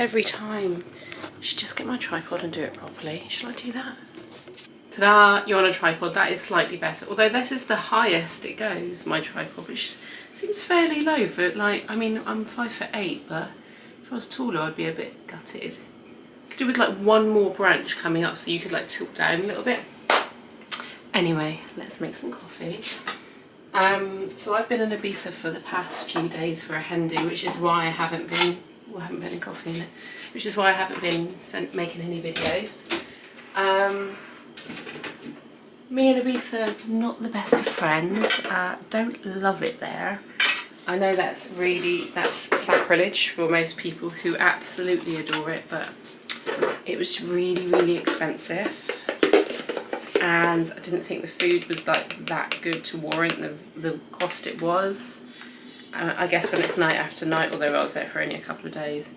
every time. I should just get my tripod and do it properly. Shall I do that? Ta-da! You're on a tripod. That is slightly better. Although this is the highest it goes, my tripod, which seems fairly low for, like, I mean, I'm 5'8", but if I was taller, I'd be a bit gutted. Could do with like one more branch coming up so you could like tilt down a little bit. Anyway, let's make some coffee. So I've been in Ibiza for the past few days for a hen do, which is why I haven't been, well, I haven't been in coffee in it, which is why I haven't been making any videos. Me and Ibiza, not the best of friends. Don't love it there. I know that's sacrilege for most people who absolutely adore it, but it was really, really expensive. And I didn't think the food was like that good to warrant the cost it was. I guess when it's night after night, although I was there for only a couple of days.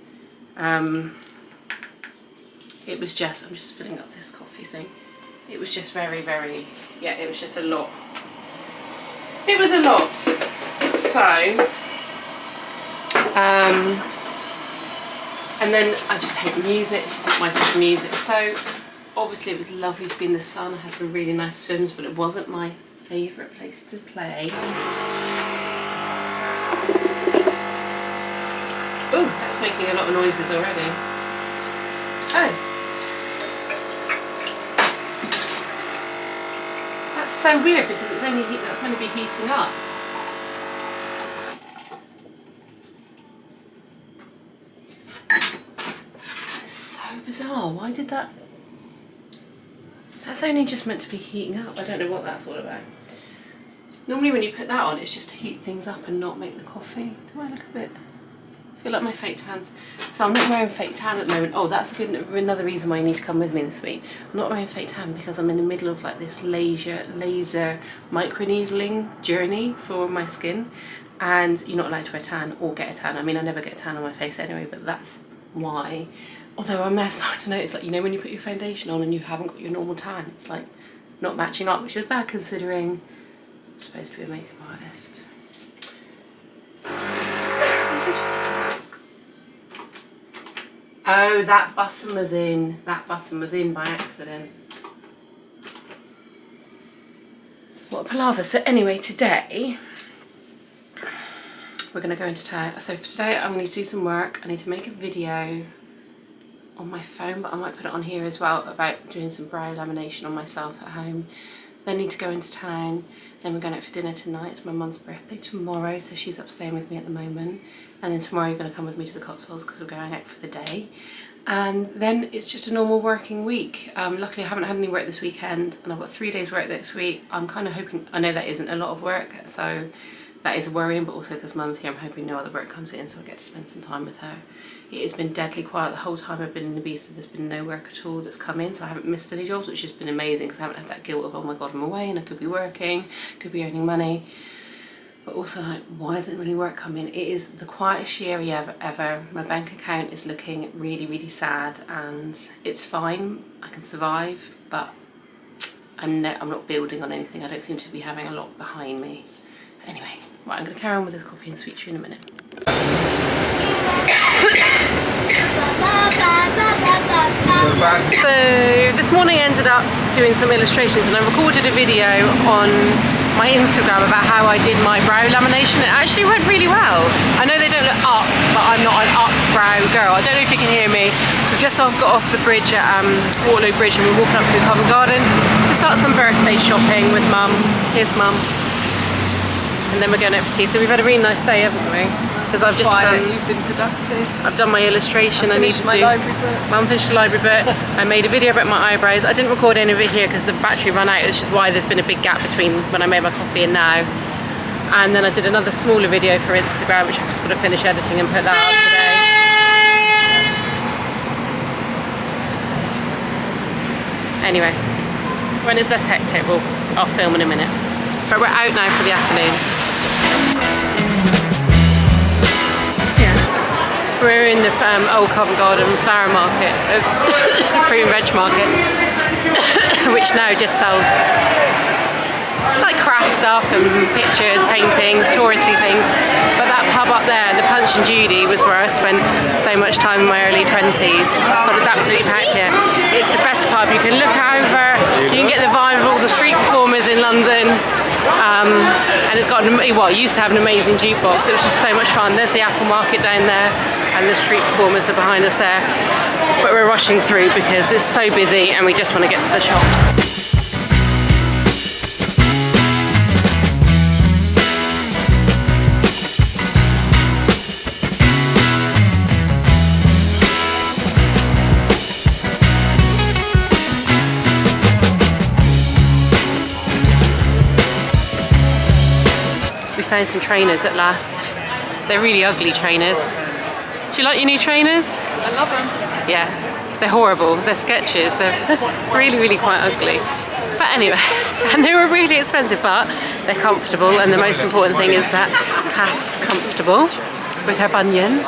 It was just, I'm just filling up this coffee thing. It was just very, very, yeah, it was just a lot. It was a lot. So, and then I just hate music, it's just not my type of music. So, obviously it was lovely to be in the sun. I had some really nice swims, but it wasn't my favourite place to play. Oh, that's making a lot of noises already. Oh. That's so weird because it's only that's going to be heating up. It's so bizarre. Why did that? That's only just meant to be heating up. I don't know what that's all about. Normally when you put that on, it's just to heat things up and not make the coffee. Do I look a bit... I feel like my fake tans. So I'm not wearing fake tan at the moment. Oh, that's another reason why you need to come with me this week. I'm not wearing fake tan because I'm in the middle of like this laser microneedling journey for my skin. And you're not allowed to wear tan or get a tan. I mean, I never get a tan on my face anyway, but that's why. Although I'm now starting to notice, like, you know, when you put your foundation on and you haven't got your normal tan, it's like not matching up, which is bad considering I'm supposed to be a makeup artist. This is... Oh, that button was in. That button was in by accident. What a palaver. So anyway, today we're going to go into town. So for today I'm going to do some work. I need to make a video on my phone, but I might put it on here as well, about doing some brow lamination on myself at home. Then need to go into town. Then we're going out for dinner tonight. It's my mum's birthday tomorrow, so she's up staying with me at the moment. And then tomorrow you're going to come with me to the Cotswolds because we're going out for the day. And then it's just a normal working week. Luckily I haven't had any work this weekend, and I've got 3 days work next week. I'm kind of hoping, I know that isn't a lot of work, so that is worrying, but also because mum's here, I'm hoping no other work comes in so I get to spend some time with her. It has been deadly quiet the whole time I've been in Ibiza. There's been no work at all that's come in, so I haven't missed any jobs, which has been amazing because I haven't had that guilt of, oh my god, I'm away and I could be working, could be earning money. But also, like, why isn't really work coming? It is the quietest year ever. My bank account is looking really, really sad, and it's fine. I can survive, but I'm not building on anything. I don't seem to be having a lot behind me. Anyway, right, I'm going to carry on with this coffee and speak to you in a minute. So this morning I ended up doing some illustrations, and I recorded a video on my Instagram about how I did my brow lamination. It actually went really well. I know they don't look up, but I'm not an up brow girl. I don't know if you can hear me. We've just got off the bridge at Waterloo Bridge, and we're walking up through Covent Garden to start some birthday shopping with mum. Here's mum. And then we're going out for tea. So we've had a really nice day, haven't we? Because I've just you've been productive. I've done my illustration. I needed to do. Library book. Mum finished the library book. I made a video about my eyebrows. I didn't record any of it here because the battery ran out, which is why there's been a big gap between when I made my coffee and now. And then I did another smaller video for Instagram, which I've just got to finish editing and put that out today. Anyway, when it's less hectic, I'll film in a minute. But we're out now for the afternoon. We're in the old Covent Garden flower market, fruit and veg market, which now just sells like craft stuff and pictures, paintings, touristy things. But that pub up there, the Punch and Judy, was where I spent so much time in my early 20s. But it's absolutely packed here. It's the best pub. You can look over, you can get the vibe of all the street performers in London. And it's got, well, it used to have an amazing jukebox. It was just so much fun. There's the Apple Market down there and the street performers are behind us there. But we're rushing through because it's so busy and we just want to get to the shops. Found some trainers at last. They're really ugly trainers. Do you like your new trainers? I love them. Yeah, they're horrible. They're sketches. They're really quite ugly. But anyway, and they were really expensive, but they're comfortable, and the most important thing is that Kath's comfortable with her bunions.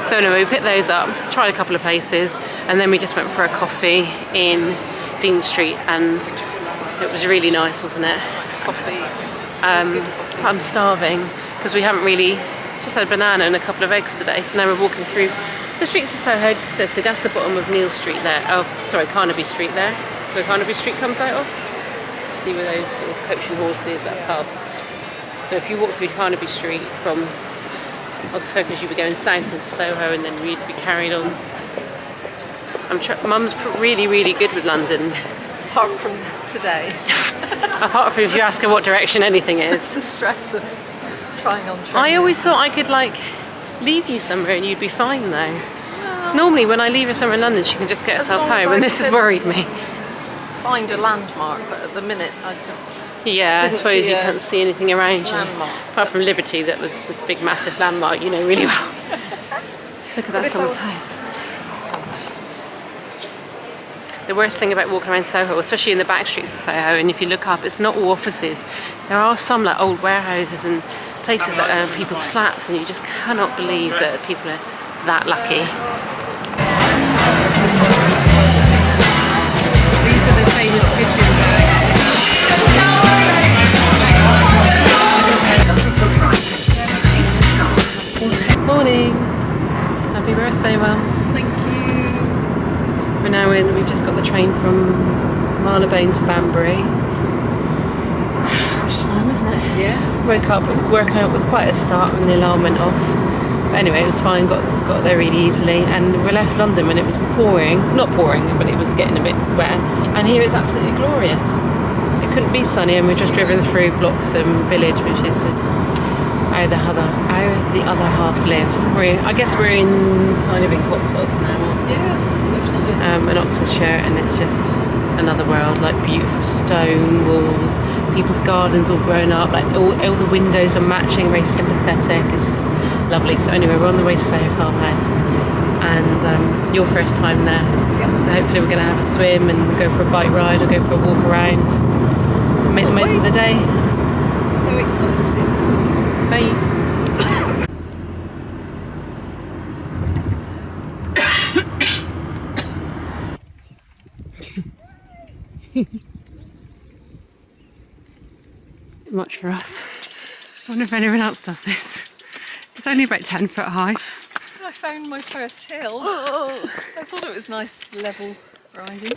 So anyway, we picked those up, tried a couple of places, and then we just went for a coffee in Dean Street, and it was really nice, wasn't it? Nice coffee. I'm starving because we haven't really, just had a banana and a couple of eggs today, so now we're walking through the streets of Soho. So that's the bottom of Neal Street there. Oh, sorry, Carnaby Street there. That's where Carnaby Street comes out of. See where those sort of coach and horses, that pub. So if you walk through Carnaby Street from, also because you'd be going south into Soho and then we'd be carried on. Mum's really good with London. Apart from today. Apart from if you ask her what direction anything is. The stress of trying on trains. I always thought I could like leave you somewhere and you'd be fine though. Well, normally when I leave her somewhere in London she can just get herself home, and this has worried me. Find a landmark, but at the minute I just I suppose you can't see anything around you. Apart from Liberty, that was this big massive landmark you know really well. Look at that, someone's house. The worst thing about walking around Soho, especially in the back streets of Soho, and if you look up, it's not all offices. There are some like old warehouses and places that are people's flats, and you just cannot believe that people are that lucky. These are the famous pigeon bags. Morning. Happy birthday, Mum. We're now in, we've just got the train from Marylebone to Banbury. Which is fine, wasn't it? Yeah. Woke up with quite a start when the alarm went off. But anyway, it was fine, got there really easily. And we left London when it was pouring. Not pouring, but it was getting a bit wet. And here it's absolutely glorious. It couldn't be sunny, and we've just driven through Bloxham Village, which is just how the other half live. I guess we're in kind of in Cotswolds now, aren't we? Yeah. In Oxfordshire, and it's just another world, like beautiful stone walls, people's gardens all grown up, like all the windows are matching, very sympathetic. It's just lovely. So anyway, we're on the way to Soho Farmhouse, and your first time there. Yep. So hopefully we're going to have a swim and go for a bike ride or go for a walk around, make the most of the day. So exciting. Bye. Much for us. I wonder if anyone else does this. It's only about 10 foot high. I found my first hill. I thought it was nice level riding.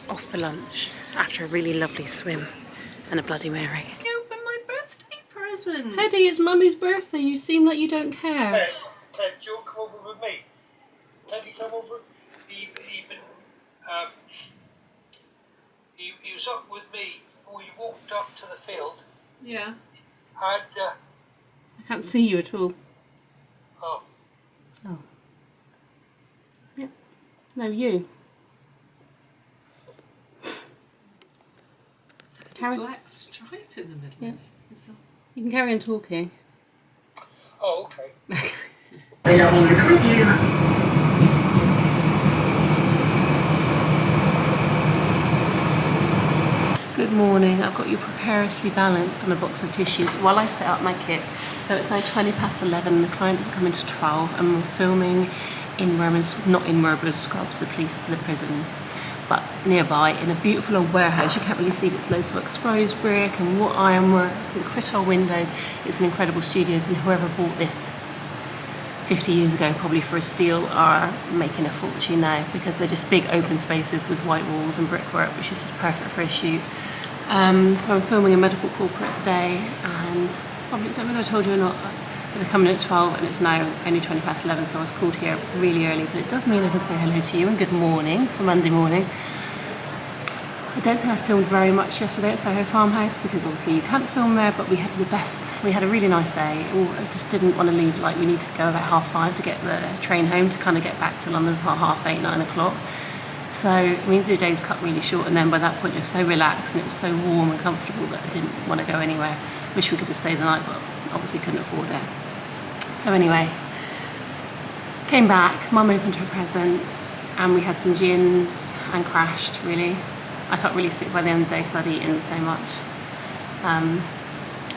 Off for lunch after a really lovely swim and a Bloody Mary. Teddy, it's Mummy's birthday. You seem like you don't care. Ted, do you come over with me? Teddy, come over. He was up with me. We walked up to the field. Yeah. And I can't see you at all. oh, Oh. Yeah. No, you. Carry. Black stripe in the middle. Yes. You can carry on talking. oh, okay. Good morning. I've got you precariously balanced on a box of tissues while I set up my kit. So it's now 11:20. The client doesn't come until 12 and we're filming in not in Merblin Scrubs, the prison, but nearby in a beautiful old warehouse. You can't really see, but it's loads of exposed brick and wrought ironwork and Crittol windows. It's an incredible studio, and whoever bought this 50 years ago, probably for a steal, are making a fortune now, because they're just big open spaces with white walls and brickwork, which is just perfect for a shoot. So I'm filming a medical corporate today, and probably don't know whether I told you or not, but they're coming at 12 and it's now only 11:20, so I was called here really early, but it does mean I can say hello to you and good morning for Monday morning. I don't think I filmed very much yesterday at Soho Farmhouse, because obviously you can't film there, but we had a really nice day. I just didn't want to leave, like, we needed to go about 5:30 to get the train home to kind of get back to London for 8:30, 9 o'clock. So it means your day's cut really short, and then by that point you're so relaxed and it was so warm and comfortable that I didn't want to go anywhere. Wish we could have stayed the night, but obviously couldn't afford it. So anyway, came back, Mum opened her presents and we had some gins and crashed, really. I felt really sick by the end of the day because I'd eaten so much.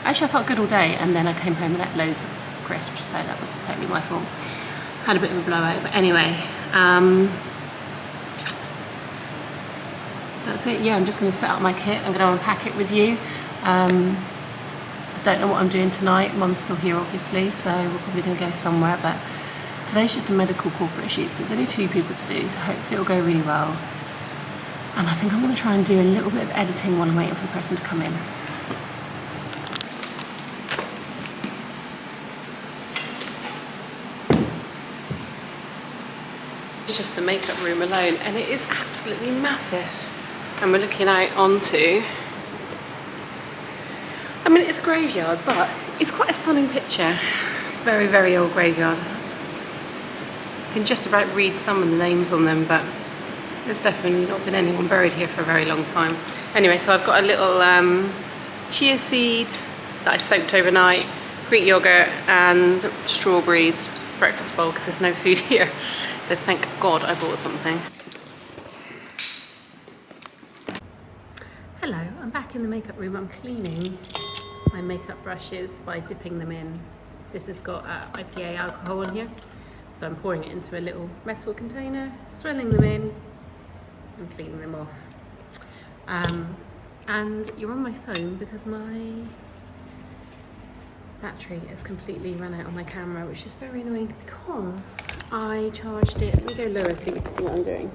Actually, I felt good all day, and then I came home and ate loads of crisps, so that was totally my fault. Had a bit of a blowout, but anyway, that's it. Yeah, I'm just going to set up my kit. I'm going to unpack it with you. I don't know what I'm doing tonight. Mum's still here, obviously, so we're probably going to go somewhere, but today's just a medical corporate shoot, so there's only 2 people to do, so hopefully it'll go really well. And I think I'm going to try and do a little bit of editing while I'm waiting for the person to come in. It's just the makeup room alone, and it is absolutely massive. And we're looking out onto, I mean, it's a graveyard, but it's quite a stunning picture. Very, very old graveyard. You can just about read some of the names on them, but there's definitely not been anyone buried here for a very long time. Anyway, so I've got a little chia seed that I soaked overnight, Greek yogurt and strawberries breakfast bowl, because there's no food here. So thank God I bought something. Hello, I'm back in the makeup room. I'm cleaning my makeup brushes by dipping them in. This has got IPA alcohol in here. So I'm pouring it into a little metal container, swirling them in, and cleaning them off. And you're on my phone because my battery has completely run out on my camera, which is very annoying because I charged it. Let me go lower so you can see what I'm doing.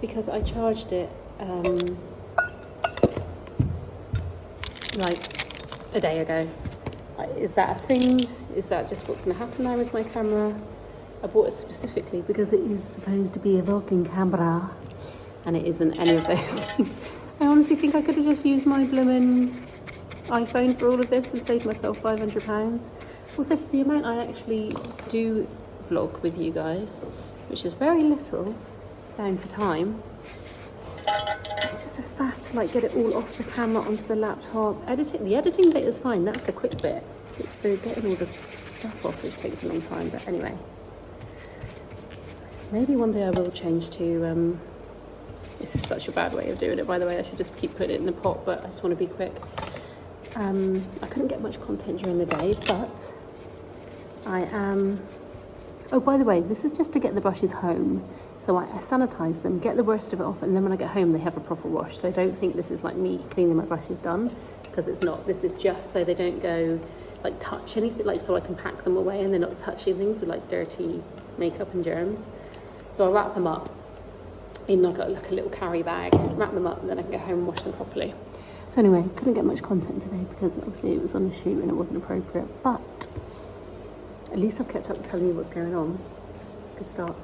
Because I charged it like a day ago. Is that a thing? Is that just what's going to happen now with my camera? I bought it specifically because it is supposed to be a vlogging camera, and it isn't any of those things. I honestly think I could have just used my blooming iPhone for all of this and saved myself £500. Also, for the amount I actually do vlog with you guys, which is very little down to time, it's just a faff to like get it all off the camera onto the laptop. The editing bit is fine, that's the quick bit. It's the getting all the stuff off which takes a long time, but anyway. Maybe one day I will change to, this is such a bad way of doing it, by the way. I should just keep putting it in the pot, but I just want to be quick. I couldn't get much content during the day, but I am... Oh, by the way, this is just to get the brushes home. So I sanitize them, get the worst of it off, and then when I get home, they have a proper wash. So don't think this is like me cleaning my brushes done, because it's not. This is just so they don't go, like, touch anything, like, so I can pack them away and they're not touching things with, like, dirty makeup and germs. So I wrap them up in like a little carry bag, wrap them up, and then I can go home and wash them properly. So anyway, couldn't get much content today because obviously it was on the shoot and it wasn't appropriate, but at least I've kept up telling you what's going on. Good start.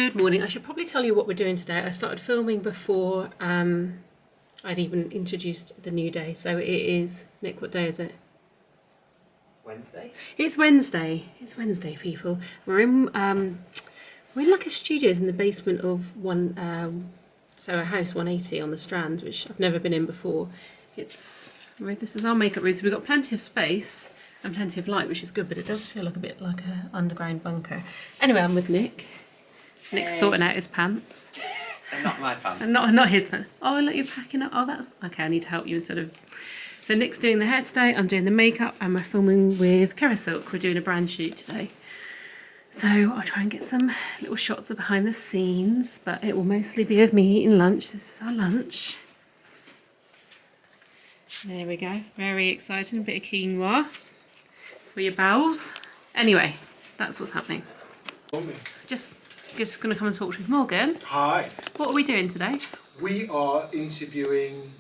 Good morning. I should probably tell you what we're doing today. I started filming before I'd even introduced the new day. So it is, Nick, what day is it? Wednesday? It's Wednesday. It's Wednesday, people. We're in like a studios in the basement of Soho House 180 on the Strand, which I've never been in before. This is our makeup room. So we've got plenty of space and plenty of light, which is good, but it does feel like a bit like an underground bunker. Anyway, I'm with Nick. Nick's sorting out his pants. They're not my pants. And not his pants. Oh, look, you're packing up. Oh, that's okay. I need to help you instead of. So Nick's doing the hair today. I'm doing the makeup, and we're filming with Kerasilk. We're doing a brand shoot today. So I'll try and get some little shots of behind the scenes, but it will mostly be of me eating lunch. This is our lunch. There we go. Very exciting. A bit of quinoa for your bowels. Anyway, that's what's happening. Just going to come and talk to Morgan. Hi. What are we doing today? We are interviewing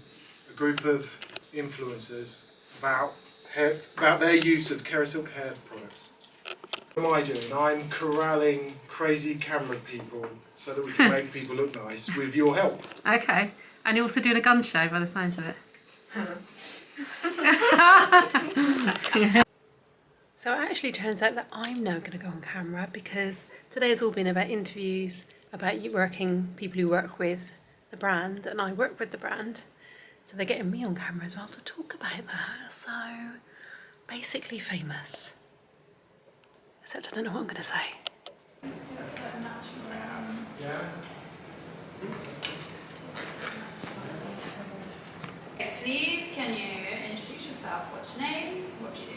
a group of influencers about their use of Kerasilk hair products. What am I doing? I'm corralling crazy camera people so that we can make people look nice with your help. Okay. And you're also doing a gun show by the signs of it. So it actually turns out that I'm now going to go on camera because today has all been about interviews, about people who work with the brand, and I work with the brand. So they're getting me on camera as well to talk about that. So basically famous. Except I don't know what I'm going to say. Please, can you introduce yourself? What's your name? What do you do?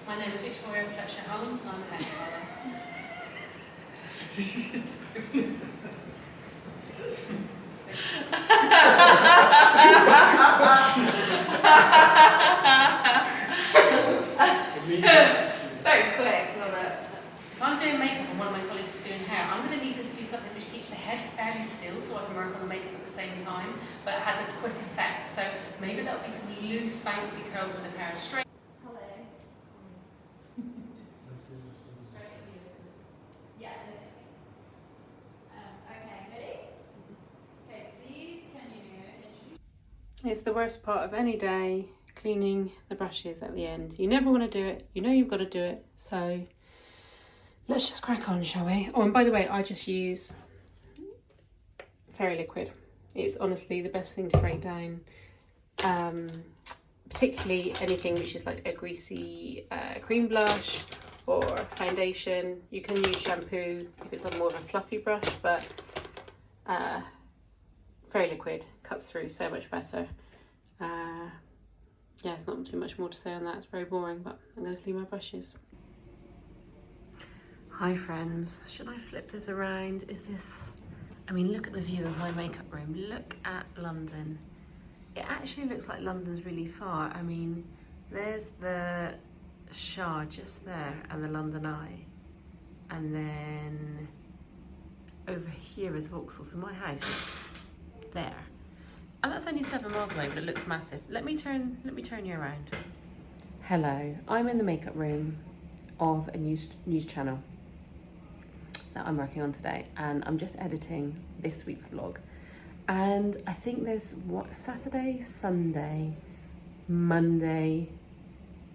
My name is Victoria Fletcher Holmes and I'm a hairstylist. Very quick, love it. If I'm doing makeup and one of my colleagues is doing hair, I'm going to need them to do something which keeps the head fairly still so I can work on the makeup at the same time, but has a quick effect. So maybe there'll be some loose, bouncy curls with a pair of straight. Hello. Yeah. Okay, ready? Okay, please, can you introduce? It's the worst part of any day, cleaning the brushes at the end. You never want to do it, you know you've got to do it, so let's just crack on, shall we? Oh, and by the way, I just use Fairy Liquid. It's honestly the best thing to break down, particularly anything which is like a greasy cream blush or foundation. You can use shampoo if it's on more of a fluffy brush, but Fairy Liquid cuts through so much better. Yeah, it's not too much more to say on that. It's very boring, but I'm going to clean my brushes. Hi friends, should I flip this around? I mean, look at the view of my makeup room. Look at London. It actually looks like London's really far. I mean, there's the Shard just there and the London Eye. And then over here is Vauxhall, so my house is there. And that's only 7 miles away, but it looks massive. Let me turn you around. Hello, I'm in the makeup room of a news channel that I'm working on today, and I'm just editing this week's vlog. And I think there's Saturday, Sunday, Monday,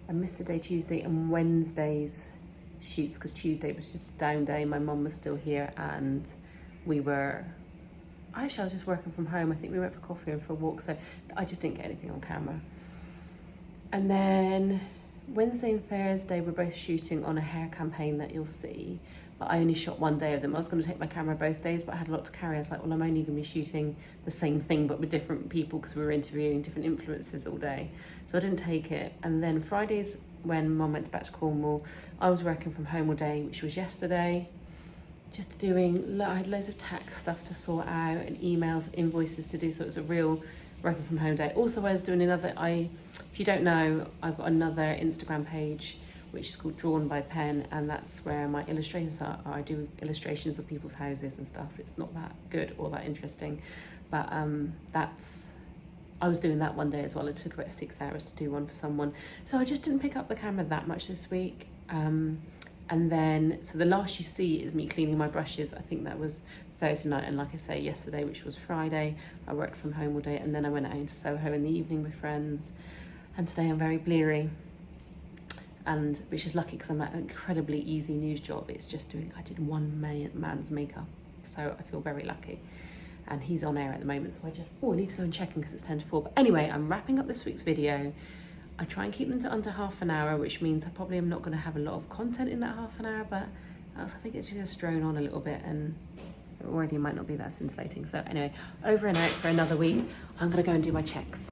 I missed a day Tuesday, and Wednesday's shoots because Tuesday was just a down day. My mum was still here and I was just working from home. I think we went for coffee and for a walk, so I just didn't get anything on camera. And then Wednesday and Thursday we're both shooting on a hair campaign that you'll see, but I only shot one day of them. I was going to take my camera both days, but I had a lot to carry. I was like, well, I'm only going to be shooting the same thing but with different people because we were interviewing different influencers all day, so I didn't take it. And then Fridays, when Mum went back to Cornwall, I was working from home all day, which was yesterday. Just doing, I had loads of tax stuff to sort out and emails, invoices to do, so it was a real working from home day. Also, I was doing if you don't know, I've got another Instagram page which is called Drawn by Pen, and that's where my illustrations are. I do illustrations of people's houses and stuff. It's not that good or that interesting, but I was doing that one day as well. It took about 6 hours to do one for someone, so I just didn't pick up the camera that much this week. And then, so the last you see is me cleaning my brushes. I think that was Thursday night, and like I say, yesterday, which was Friday, I worked from home all day, and then I went out into Soho in the evening with friends. And today I'm very bleary, and which is lucky because I'm at an incredibly easy news job. It's just I did one man's makeup, so I feel very lucky. And he's on air at the moment, so I need to go and check him because it's 10 to 4. But anyway, I'm wrapping up this week's video. I try and keep them to under half an hour, which means I probably am not going to have a lot of content in that half an hour, but I think it's just drone on a little bit, and it already might not be that scintillating. So anyway, over and out for another week. I'm going to go and do my checks.